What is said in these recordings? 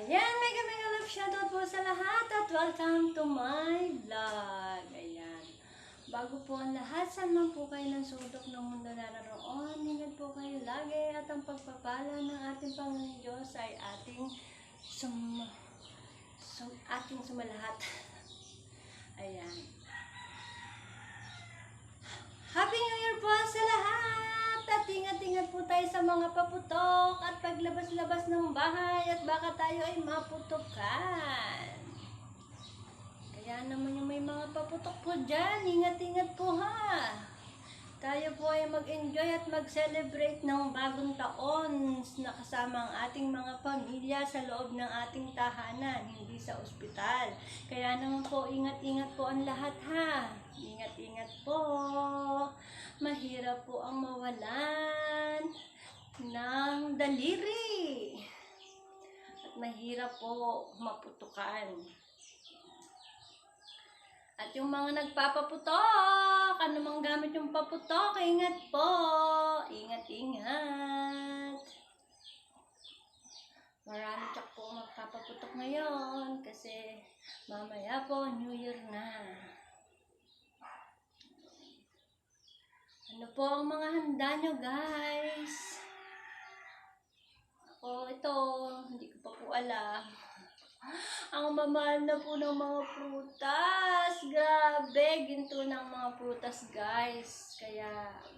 Ayan, mega mega love shoutout po sa lahat at welcome to my vlog. Ayan. Bago po ang lahat, saan man po kayo ng sulok ng mundo naroon, ingat po kayo lagi at ang pagpapala ng ating Panginoon Diyos ay ating sumalahat. Ayan. Happy New Year po sa lahat! At ingat-ingat po tayo sa mga paputok at paglabas-labas ng bahay at baka tayo ay maputokan. Kaya naman yung may mga paputok po dyan, ingat-ingat po ha! Tayo po ay mag-enjoy at mag-celebrate ng bagong taon na kasama ang ating mga pamilya sa loob ng ating tahanan, hindi sa ospital. Kaya naman po, ingat-ingat po ang lahat ha! Ingat-ingat po! Mahirap po ang mawalan ng daliri. At mahirap po maputukan. At yung mga nagpapaputok, ano mang gamit yung paputok, ingat po. Ingat-ingat. Marami tsak po magpapaputok ngayon kasi mamaya po New Year na. Ano po ang mga handa nyo, guys? Ako, ito, hindi ko pa po alam. Ang mamahal na po ng mga prutas. Grabe, ginto ng mga prutas, guys. Kaya,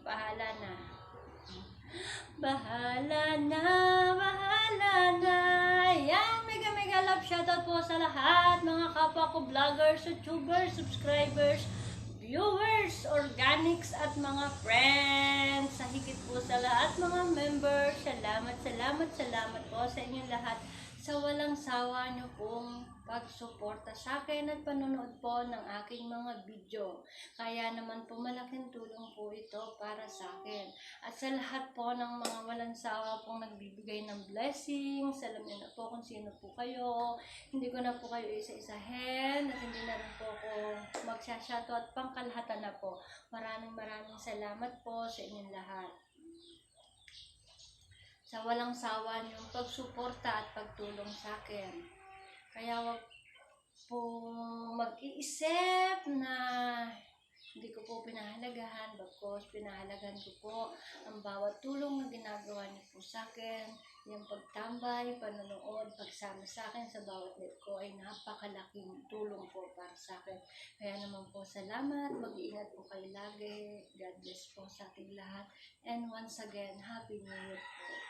bahala na. Bahala na, bahala na. Yan, mega mega love shoutout po sa lahat. Mga kapwa ko vloggers, youtubers, subscribers, viewers, organics at mga friends. Sa higit po sa lahat mga members, salamat po sa inyong lahat sa walang sawa nyo pong pagsuporta sa akin at panonood po ng aking mga video. Kaya naman po malaking tulong po ito para sa akin. At sa lahat po ng mga walang sawa pong nagbibigay ng blessings, alam niyo na po kung sino po kayo. Hindi ko na po kayo isa-isahin at hindi na rin po ako magsasyato at pangkalahatan na po. Maraming salamat po sa inyong lahat. Sa walang sawa niyong pagsuporta at pagtulong sa akin. Kaya wag po mag-iisip na hindi ko po pinahalagahan, bagkos pinahalagahan ko po ang bawat tulong na ginagawa niyo po sa akin. Yung pagtambay, panonood, pagsama sa akin sa bawat live ko ay napakalaking tulong po para sa akin. Kaya naman po salamat, mag-iingat po kayo lagi. God bless po sa ating lahat. And once again, Happy New Year po.